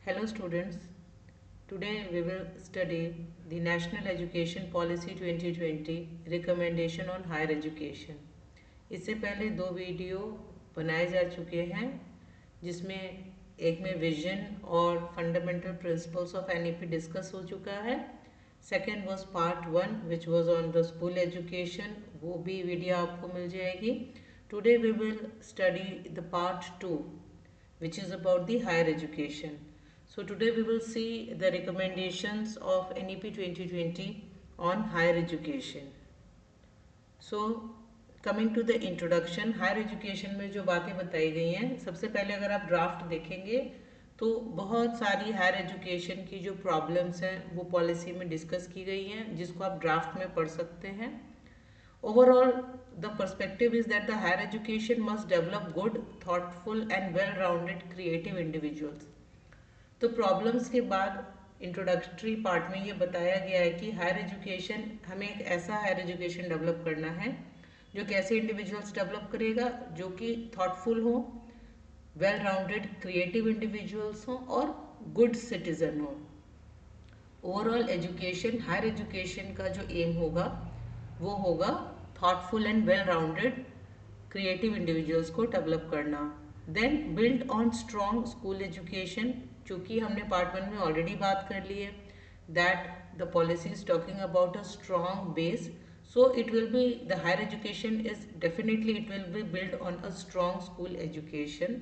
Hello students, today we will study the National Education Policy 2020 Recommendation on Higher Education. इससे पहले दो video बनाए जा चुके हैं जिसमें एक में विजन और fundamental principles of NEP discuss हो चुका है. Second was part 1 which was on the school education. वो भी वीडियो आपको मिल जाएगी. Today we will study the part 2 which is about the higher education. So today we will see the recommendations of NEP 2020 on higher education. So coming to the introduction, higher education में जो बातें बताई गई हैं, सबसे पहले अगर आप ड्राफ्ट देखेंगे तो बहुत सारी हायर एजुकेशन की जो प्रॉब्लम्स हैं वो पॉलिसी में डिस्कस की गई हैं, जिसको आप ड्राफ्ट में पढ़ सकते हैं. Overall, the perspective is that the higher education must develop good, thoughtful and well-rounded creative individuals. तो प्रॉब्लम्स के बाद इंट्रोडक्टरी पार्ट में ये बताया गया है कि हायर एजुकेशन, हमें एक ऐसा हायर एजुकेशन डेवलप करना है जो कैसे इंडिविजुअल्स डेवलप करेगा, जो कि थॉटफुल हो, वेल राउंडेड क्रिएटिव इंडिविजुअल्स हों और गुड सिटीजन हो. ओवरऑल एजुकेशन, हायर एजुकेशन का जो एम होगा वो होगा thoughtful and well rounded creative individuals को डेवलप करना. Then build on strong school education, चूँकि हमने पार्ट 1 में ऑलरेडी बात कर ली है that the policy is talking about a strong base. So it will be the higher education is definitely it will be build on a strong school education.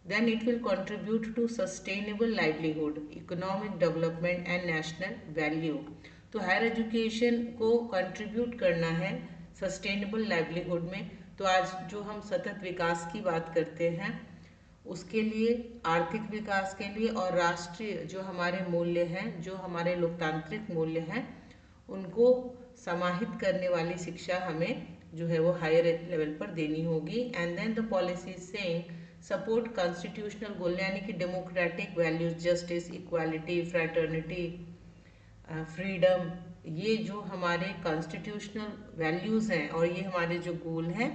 Then it will contribute to sustainable livelihood, economic development and national value. तो higher education को contribute करना है sustainable livelihood में. तो आज जो हम सतत विकास की बात करते हैं उसके लिए, आर्थिक विकास के लिए और राष्ट्रीय जो हमारे मूल्य हैं, जो हमारे लोकतांत्रिक मूल्य हैं, उनको समाहित करने वाली शिक्षा हमें जो है वो हायर लेवल पर देनी होगी. And then the policy saying support constitutional goal, यानी कि democratic values, justice, equality, fraternity, freedom, ये जो हमारे कॉन्स्टिट्यूशनल वैल्यूज हैं और ये हमारे जो गोल हैं,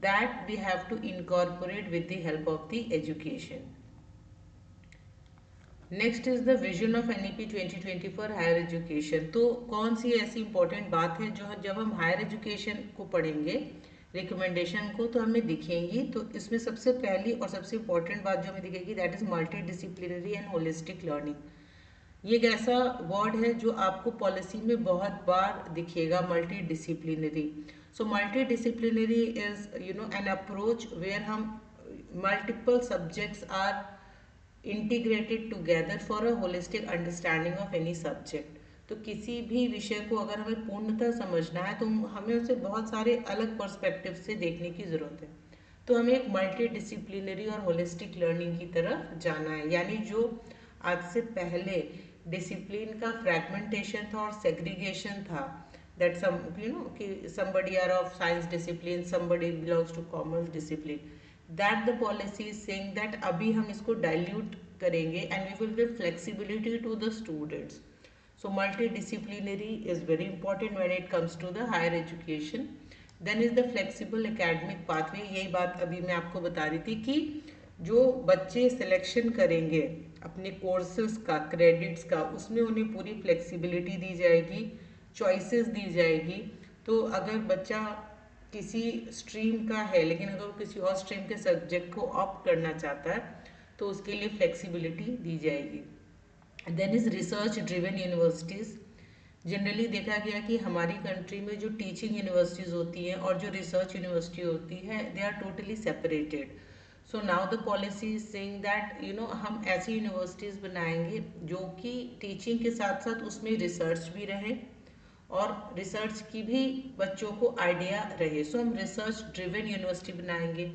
that we have to incorporate with the help of the education. Next is the vision of NEP 2020 for higher education. तो कौन सी ऐसी इंपॉर्टेंट बात है जो जब हम हायर एजुकेशन को पढ़ेंगे, रिकमेंडेशन को, तो हमें दिखेंगी. तो इसमें सबसे पहली और सबसे इम्पोर्टेंट बात जो हमें दिखेगी that is multi disciplinary and holistic learning. ये एक ऐसा वर्ड है जो आपको पॉलिसी में बहुत बार दिखेगा, multi disciplinary. So multi disciplinary is an approach where हम multiple subjects are integrated together for a holistic understanding of any subject. तो किसी भी विषय को अगर हमें पूर्णतः समझना है तो हमें उसे बहुत सारे अलग पर्सपेक्टिव से देखने की ज़रूरत है. तो हमें एक मल्टी डिसिप्लिनरी और होलिस्टिक लर्निंग की तरफ जाना है. यानी जो आज से पहले डिसिप्लिन का फ्रैगमेंटेशन था और सेग्रीगेशन था, दैट सम कि somebody are of science discipline, somebody belongs to commerce discipline, that the policy is saying that अभी हम इसको dilute करेंगे and we will give flexibility to the students. So multidisciplinary is very important when it comes to the higher education. Then is the flexible academic pathway. यही बात अभी मैं आपको बता रही थी कि जो बच्चे सिलेक्शन करेंगे अपने कोर्सेज का, क्रेडिट्स का, उसमें उन्हें पूरी फ्लेक्सिबिलिटी दी जाएगी, चॉइसेस दी जाएगी. तो अगर बच्चा किसी स्ट्रीम का है लेकिन अगर वो किसी और स्ट्रीम के सब्जेक्ट को ऑप्ट करना चाहता है तो उसके लिए फ्लेक्सिबिलिटी दी जाएगी. Then is research driven universities. Generally देखा गया कि हमारी कंट्री में जो टीचिंग यूनिवर्सिटीज़ होती हैं और जो रिसर्च यूनिवर्सिटी होती है, they are totally separated. So now the policy is saying that हम ऐसी यूनिवर्सिटीज़ बनाएंगे जो कि टीचिंग के साथ साथ उसमें रिसर्च भी रहे और रिसर्च की भी बच्चों को आइडिया रहे. सो हम रिसर्च ड्रिवन यूनिवर्सिटी बनाएंगे.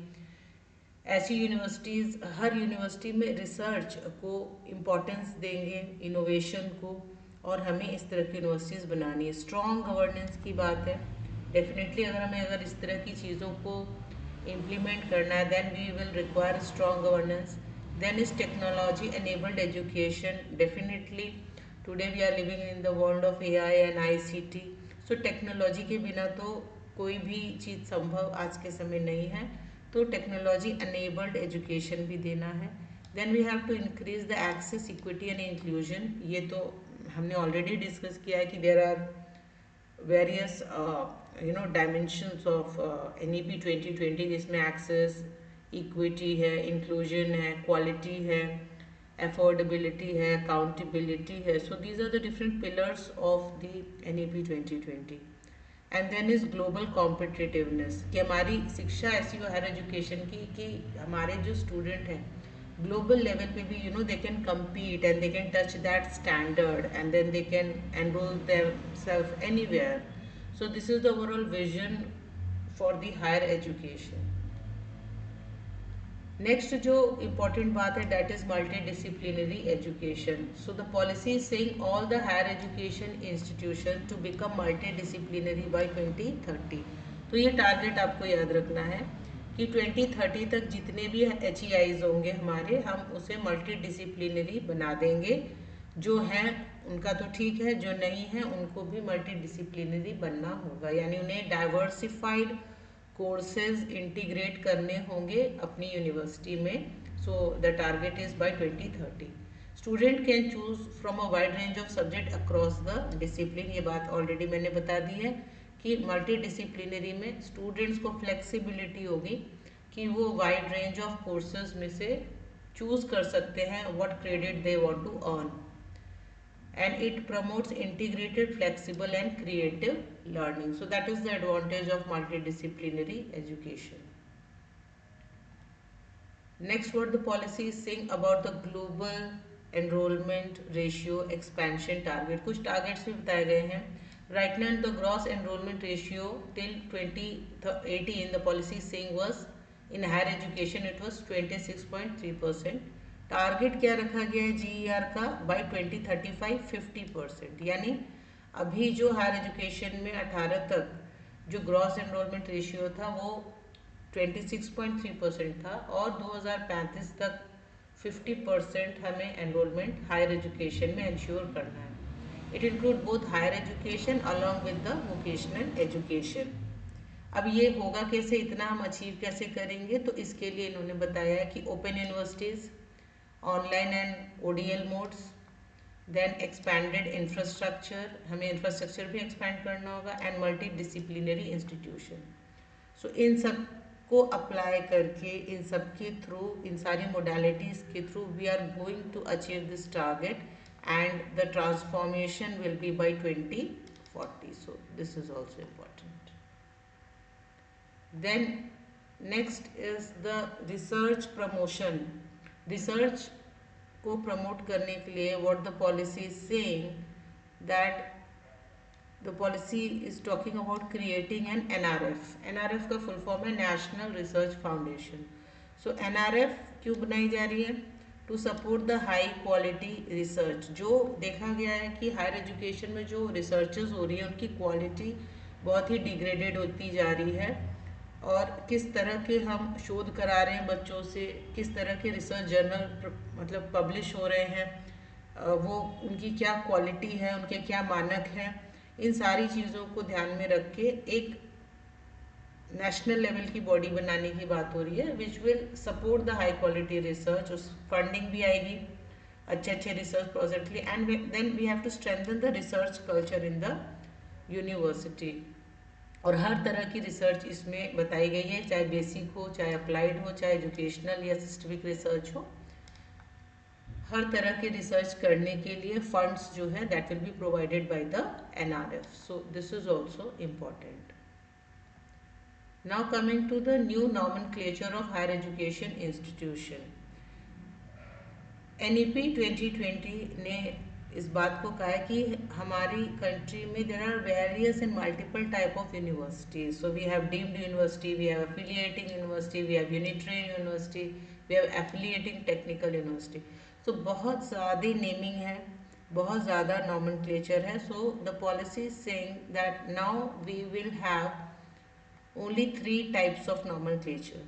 ऐसी यूनिवर्सिटीज़, हर यूनिवर्सिटी में रिसर्च को इम्पोर्टेंस देंगे, इनोवेशन को, और हमें इस तरह की यूनिवर्सिटीज़ बनानी है. स्ट्रॉन्ग गवर्नेंस की बात है. डेफिनेटली अगर इस तरह की चीज़ों को इम्प्लीमेंट करना है then we will require strong governance. Then is technology enabled education. Definitely today we are living in the world of AI and ICT. So technology के बिना तो कोई भी चीज़ संभव आज के समय नहीं है. तो टेक्नोलॉजी अनेबल्ड एजुकेशन भी देना है. Then we have to increase the access, equity and inclusion. ये तो हमने ऑलरेडी डिस्कस किया है कि there are various dimensions of NEP 2020, जिसमें एक्सेस, इक्विटी है, इंक्लूजन है, क्वालिटी है, अफोर्डेबिलिटी है, अकाउंटेबिलिटी है। So these are the different pillars of the NEP 2020। And then is global competitiveness, कि हमारी शिक्षा ऐसी हो हायर एजुकेशन की कि हमारे जो स्टूडेंट हैं ग्लोबल लेवल पे भी they can compete and they can touch that standard and then they can enroll themselves anywhere. So this is the overall vision for the higher education. Next जो important बात है that is multidisciplinary education. So the policy is saying all the higher education institution to become multidisciplinary by 2030. तो ये target आपको याद रखना है कि 2030 तक जितने भी HEIs होंगे हमारे, हम उसे मल्टीडिसिप्लिनरी बना देंगे. जो हैं उनका तो ठीक है, जो नहीं है उनको भी मल्टीडिसिप्लिनरी बनना होगा, यानी उन्हें डाइवर्सिफाइड कोर्सेज इंटीग्रेट करने होंगे अपनी यूनिवर्सिटी में. So the target is by 2030. Student can choose from a wide range of subject across the discipline. ये बात ऑलरेडी मैंने बता दी है कि मल्टी डिसिप्लिनरी में स्टूडेंट्स को फ्लेक्सिबिलिटी होगी कि वो वाइड रेंज ऑफ कोर्सेज में से चूज कर सकते हैं what credit they want to earn. And it promotes integrated, flexible and creative learning. So that is the advantage of multidisciplinary education. Next, what the policy is saying about the global enrollment ratio expansion target. कुछ targets भी बताए गए हैं. Right now the gross enrollment ratio till 2018 the policy is saying was in higher education it was 26.3%. Target क्या रखा गया है GER का बाय 2035 50%. यानी अभी जो हायर एजुकेशन में 18 तक जो ग्रॉस एनरोलमेंट रेशियो था वो 26.3% था और 2035 तक 50% हमें एनरोलमेंट हायर एजुकेशन में इंश्योर करना है. It include both higher education along with the vocational education. अब ये होगा कैसे, इतना हम अचीव कैसे करेंगे, तो इसके लिए इन्होंने बताया है कि open universities, online and ODL modes, then expanded infrastructure, हमें इंफ्रास्ट्रक्चर भी एक्सपैंड करना होगा, and multi disciplinary institution. So इन सब को अप्लाई करके, इन सब के थ्रू, इन सारी मोडालिटीज़ के through we are going to achieve this target and the transformation will be by 2040. So this is also important. Then next is the research promotion. Research को promote करने के लिए what the policy is saying that the policy is talking about creating an NRF. NRF का full form है national research foundation. So NRF क्यों बनाई जा रही है? To support the high quality research. जो देखा गया है कि हायर एजुकेशन में जो रिसर्चेज हो रही है उनकी क्वालिटी बहुत ही डिग्रेडेड होती जा रही है, और किस तरह के हम शोध करा रहे हैं बच्चों से, किस तरह के रिसर्च जर्नल मतलब पब्लिश हो रहे हैं, वो उनकी क्या क्वालिटी है, उनके क्या मानक हैं, इन सारी चीज़ों को ध्यान में रख के एक नेशनल लेवल की बॉडी बनाने की बात हो रही है which will support the high quality research. उस फंडिंग भी आएगी अच्छे अच्छे रिसर्च प्रोजेक्ट के लिए. And then we have to strengthen the research culture in the university. और हर तरह की रिसर्च इसमें बताई गई है, चाहे बेसिक हो, चाहे अप्लाइड हो, चाहे एजुकेशनल या सिस्टमिक रिसर्च हो. हर तरह के रिसर्च करने के लिए फंड्स जो है that will be provided by the NRF. So this is also important. Now coming to the new nomenclature of higher education institution. NEP 2020 ने इस बात को कहा है कि हमारी कंट्री में there are various and multiple type of universities. So we have deemed university, we have affiliating university, we have unitary university, we have affiliating technical university. So बहुत ज़्यादा नेमिंग है, बहुत ज़्यादा नॉमेनक्लेचर है. So the policy is saying that now we will have only 3 types of nomenclature.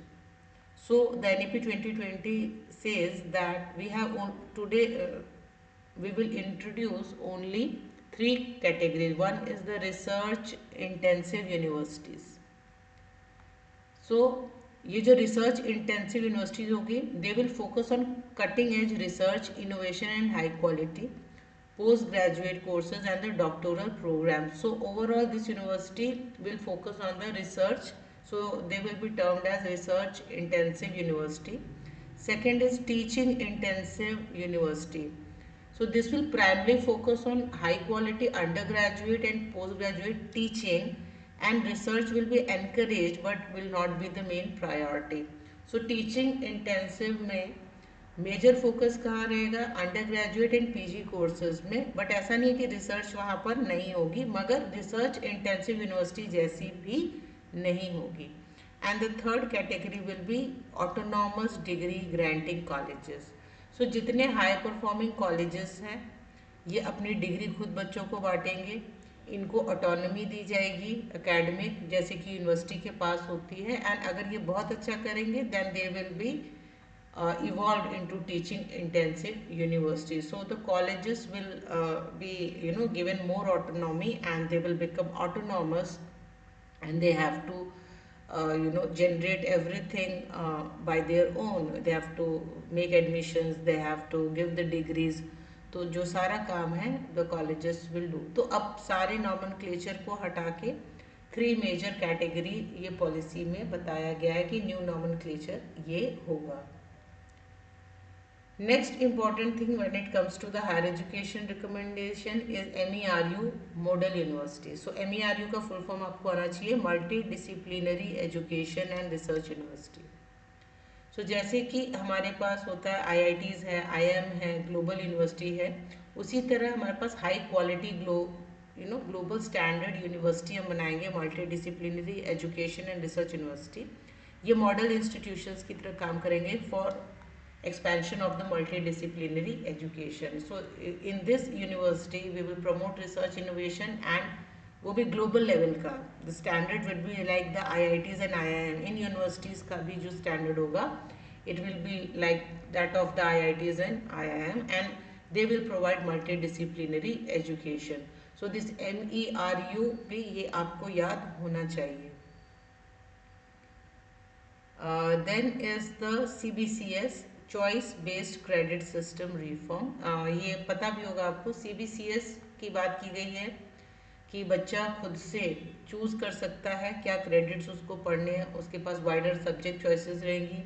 So the NEP 2020 says that we have today we will introduce only 3 categories. One is the research intensive universities. So ये जो research intensive universities होगी, they will focus on cutting edge research, innovation and high quality post graduate courses and the doctoral program. So overall this university will focus on the research, so they will be termed as research intensive university. Second is teaching intensive university. So this will primarily focus on high quality undergraduate and postgraduate teaching, and research will be encouraged but will not be the main priority. So teaching intensive में major focus कहाँ रहेगा, under graduate and PG courses में, but ऐसा नहीं कि research वहाँ पर नहीं होगी, मगर रिसर्च इंटेंसिव यूनिवर्सिटी जैसी भी नहीं होगी. And the third category will be autonomous degree granting colleges. So जितने हाई परफॉर्मिंग कॉलेजेस हैं ये अपनी डिग्री खुद बच्चों को बांटेंगे, इनको ऑटोनॉमी दी जाएगी एकेडमिक, जैसे कि यूनिवर्सिटी के पास होती है. एंड अगर ये बहुत अच्छा करेंगे then they will be evolved into teaching intensive university. So the colleges will be given more autonomy, and they will become autonomous, and they have to generate everything by their own. They have to make admissions, they have to give the degrees. तो जो सारा काम है the colleges will do. तो अब सारे nomenclature को हटा के 3 मेजर कैटेगरी ये पॉलिसी में बताया गया है कि न्यू nomenclature ये होगा. Next important thing when it comes to the higher education recommendation is MERU Model University. So MERU का full form आपको आना चाहिए Multidisciplinary Education and Research University. So जैसे कि हमारे पास होता है IITs है, IIM है, ग्लोबल यूनिवर्सिटी है, उसी तरह हमारे पास high quality global standard university हम बनाएंगे multi education and research university. ये मॉडल इंस्टीट्यूशंस की तरह काम करेंगे for expansion of the multidisciplinary education. So in this university we will promote research innovation, and वो भी global level का. The standard will be like the IITs and IIM. In universities का भी जो standard होगा it will be like that of the IITs and IIM, and they will provide multidisciplinary education. So this MERU भी ये आपको याद होना चाहिए. Then is the CBCS choice based credit system reform. ये पता भी होगा आपको, CBCS की बात की गई है कि बच्चा खुद से चूज कर सकता है क्या क्रेडिट्स उसको पढ़ने हैं, उसके पास वाइडर सब्जेक्ट चॉइसेस रहेंगी,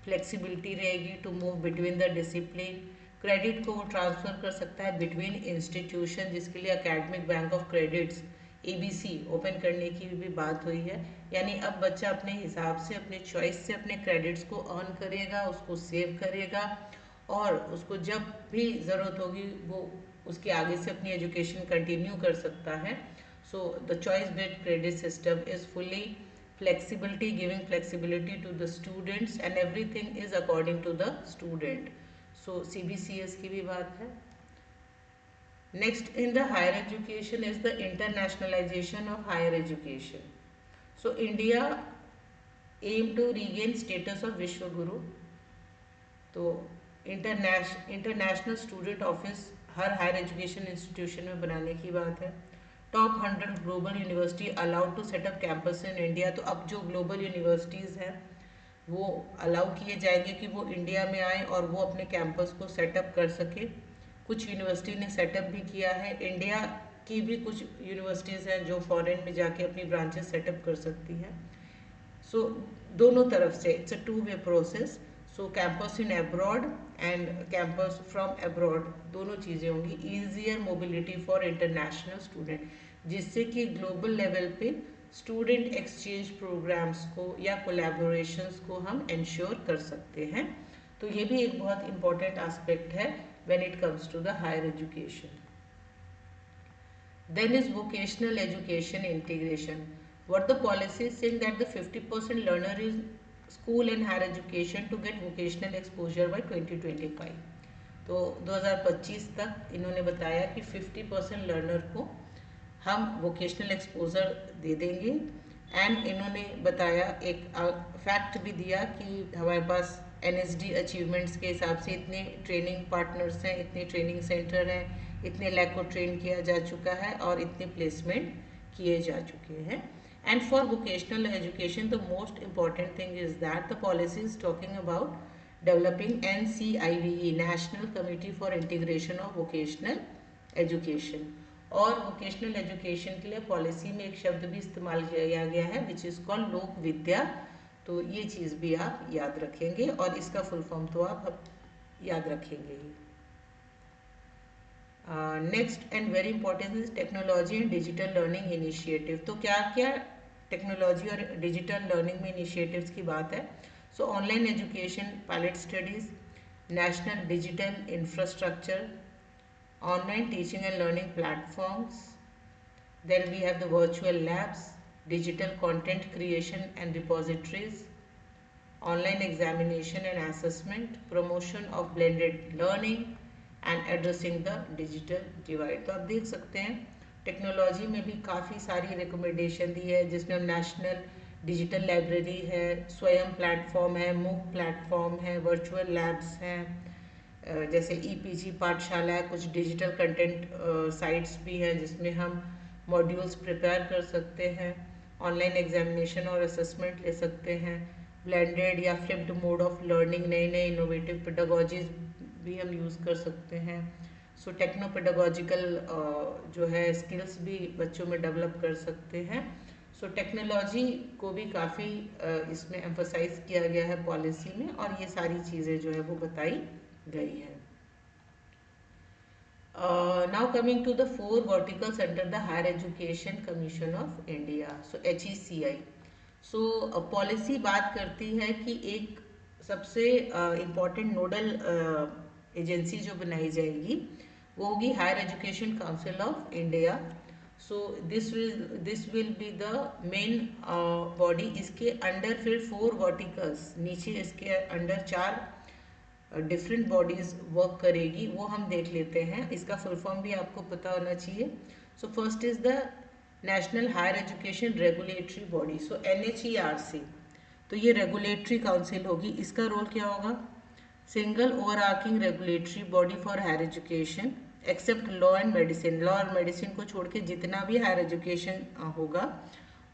फ्लेक्सिबिलिटी रहेगी to move between the discipline. Credit को वो ट्रांसफर कर सकता है बिटवीन इंस्टीट्यूशन, जिसके लिए academic bank of credits ABC open करने की भी बात हुई है. यानी अब बच्चा अपने हिसाब से, अपने चॉइस से अपने क्रेडिट्स को अर्न करेगा, उसको सेव करेगा, और उसको जब भी ज़रूरत होगी वो उसके आगे से अपनी एजुकेशन कंटिन्यू कर सकता है. So the choice based credit system is fully flexibility, giving flexibility to the students, and everything is according to the student. So CBCS की भी बात है. Next in the higher education is the internationalization of higher education. So India aim to regain status of Vishwa Guru. तो international student office हर higher education institution में बनाने की बात है. Top 100 global university allowed to set up campus in India. तो अब जो ग्लोबल यूनिवर्सिटीज़ हैं वो अलाउ किए जाएंगे कि वो इंडिया में आए और वो अपने कैंपस को सेटअप कर सके. कुछ यूनिवर्सिटी ने सेटअप भी किया है. इंडिया की भी कुछ यूनिवर्सिटीज़ हैं जो फॉरेन में जाके अपनी ब्रांचेस सेटअप कर सकती हैं. सो दोनों तरफ से it's a two way process. So campus in abroad and campus from abroad दोनों चीज़ें होंगी. Easier mobility for international student, जिससे कि ग्लोबल लेवल पे स्टूडेंट एक्सचेंज प्रोग्राम्स को या कोलैबोरेशंस को हम इंश्योर कर सकते हैं. तो ये भी एक बहुत इंपॉर्टेंट एस्पेक्ट है when it comes to the higher education. Then is vocational education integration. What the policy is saying that the 50% learner in school and higher education to get vocational exposure by 2025. तो 2025 तक इन्होंने बताया कि 50% learner को हम vocational exposure दे देंगे. And इन्होंने बताया, एक फैक्ट भी दिया कि हमारे पास NSD अचीवमेंट्स के हिसाब से इतने ट्रेनिंग पार्टनर्स हैं, इतने ट्रेनिंग सेंटर हैं, इतने लैक को ट्रेन किया जा चुका है और इतने प्लेसमेंट किए जा चुके हैं. And for vocational education, the most important thing is that the policy is talking about developing NCIVE, National Committee for Integration of Vocational Education. और वोकेशनल एजुकेशन के लिए पॉलिसी में एक शब्द भी इस्तेमाल किया गया है विच इज़ कॉल्ड लोक विद्या। तो ये चीज़ भी आप याद रखेंगे और इसका फुल फॉर्म तो आप याद रखेंगे ही। Next and very important is technology and digital learning initiative. तो क्या क्या टेक्नोलॉजी और डिजिटल लर्निंग में इनिशिएटिव्स की बात है। सो online education pilot studies, national digital infrastructure, online teaching and learning platforms, then we have the virtual labs, digital content creation and repositories, online examination and assessment, promotion of blended learning and addressing the digital divide। तो आप देख सकते हैं technology में भी काफ़ी सारी recommendation दी है जिसमें नेशनल डिजिटल लाइब्रेरी है, स्वयं प्लेटफॉर्म है, मूक प्लेटफॉर्म है, वर्चुअल लैब्स हैं, जैसे EPG पाठशाला है, कुछ डिजिटल कंटेंट साइट्स भी हैं जिसमें हम मॉड्यूल्स प्रिपेयर कर सकते हैं, ऑनलाइन एग्जामिनेशन और असेसमेंट ले सकते हैं, ब्लेंडेड या फ्लिप्ड मोड ऑफ लर्निंग, नए नए इनोवेटिव पेडागोजीज भी हम यूज़ कर सकते हैं। सो टेक्नो पेडागोजिकल जो है स्किल्स भी बच्चों में डेवलप कर सकते हैं। सो टेक्नोलॉजी को भी काफ़ी इसमें एम्फोसाइज किया गया है पॉलिसी में और ये सारी चीज़ें जो है वो बताई गई है। Now coming to the 4 verticals under the higher education commission of India, so HECI। So policy बात करती है कि एक सबसे इम्पॉर्टेंट नोडल एजेंसी जो बनाई जाएगी वो होगी higher education council of India. So this will be the main body. इसके अंडर फिर 4 वर्टिकल्स, नीचे इसके अंडर 4 डिफरेंट बॉडीज वर्क करेगी, वो हम देख लेते हैं। इसका फुल फॉर्म भी आपको पता होना चाहिए। So first is the national higher education regulatory body, so NHERC। तो ये रेगुलेटरी काउंसिल होगी। इसका रोल क्या होगा? Single overarching regulatory body for higher education except law and medicine. Law और मेडिसिन को छोड़ के जितना भी हायर एजुकेशन होगा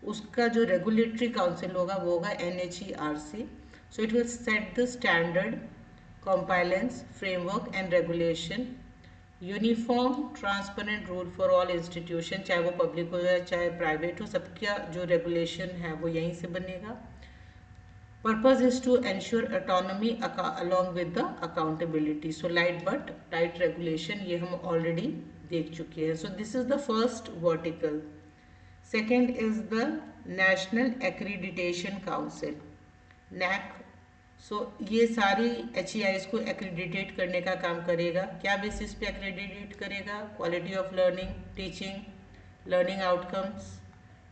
उसका जो रेगुलेटरी काउंसिल होगा वो होगा NHERC। So it will set the standard, compliance, framework and regulation, uniform transparent rule for all institution, चाहे वो पब्लिक हो या चाहे प्राइवेट हो, सबका जो रेगुलेशन है वो यहीं से बनेगा। Purpose is to ensure autonomy along with the accountability. So light but tight regulation, ये हम ऑलरेडी देख चुके हैं। So this is the first vertical. Second is the national accreditation council, NAC। So ये सारी HEIs को एक्रेडिटेट करने का काम करेगा। क्या बेसिस पे एक्रेडिटेट करेगा? Quality of learning, teaching, learning outcomes,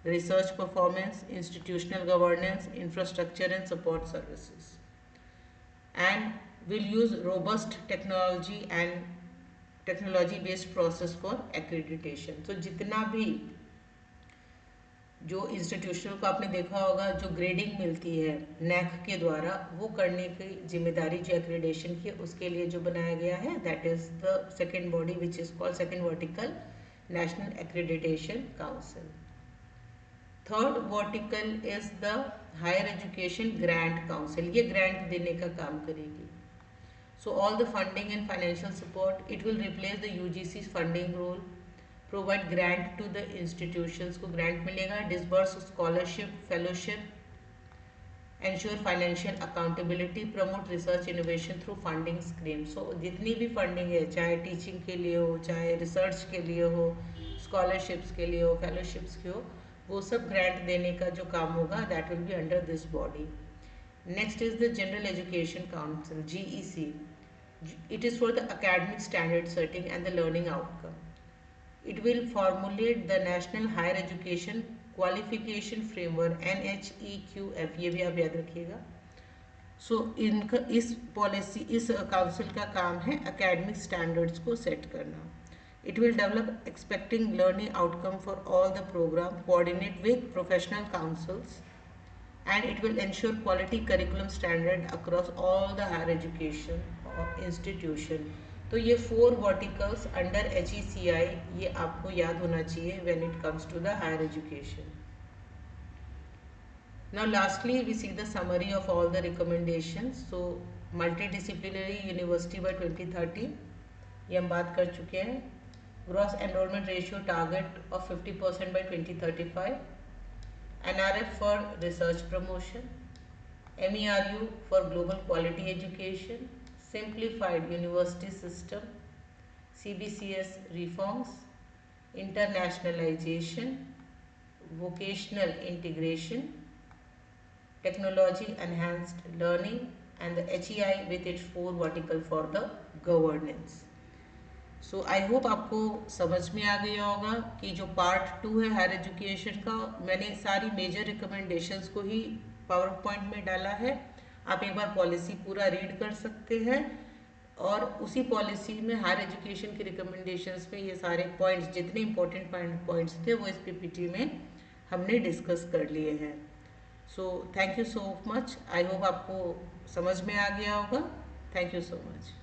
research performance, institutional governance, infrastructure and support services, and will use robust technology based process for accreditation. तो जितना भी जो इंस्टीट्यूशनल को आपने देखा होगा जो ग्रेडिंग मिलती है NAC के द्वारा, वो करने की जिम्मेदारी जो एक्रेडिटेशन की उसके लिए जो बनाया गया है, that is the second body which is called second vertical, national accreditation council. Third vertical is the higher education grant council. ये ग्रांट देने का काम करेगी। So all the funding and financial support, it will replace the UGC funding rule, provide grant to the institutions को grant मिलेगा, disburse scholarship, fellowship, ensure financial accountability, promote research innovation through funding scheme. So जितनी भी funding है, चाहे teaching के लिए हो, चाहे रिसर्च के लिए हो, स्कॉलरशिप्स के लिए हो, फेलोशिप्स के हो, वो सब ग्रांट देने का जो काम होगा that will be under this body. Next is the general education council, GEC। It is for the academic standard setting and the learning outcome. It will formulate the National Higher Education Qualification Framework, NHEQF, ये भी आप याद रखिएगा। सो इनका इस policy, इस council का काम है एकेडमिक स्टैंडर्ड्स को सेट करना। It will develop expecting learning outcome for all the programme, coordinate with professional councils, and it will ensure quality curriculum standard across all the higher education institution। तो ये 4 verticals under HECI, ये आपको याद होना चाहिए when it comes to the higher education. Now lastly we see the summary of all the recommendations. So multidisciplinary university by 2030 ये हम बात कर चुके हैं. Gross enrollment ratio target of 50% by 2035. NRF for research promotion. MERU for global quality education. Simplified university system. CBCS reforms. Internationalization. Vocational integration. Technology enhanced learning and the HEI with its 4 vertical for the governance. So I hope आपको समझ में आ गया होगा कि जो part 2 है higher education का, मैंने सारी मेजर रिकमेंडेशंस को ही पावर पॉइंट में डाला है. आप एक बार पॉलिसी पूरा रीड कर सकते हैं और उसी पॉलिसी में हायर एजुकेशन की रिकमेंडेशंस में ये सारे पॉइंट्स, जितने इंपॉर्टेंट पॉइंट्स थे वो इस पीपीटी में हमने डिस्कस कर लिए हैं. So thank you so much. I hope आपको समझ में आ गया होगा. Thank you so much.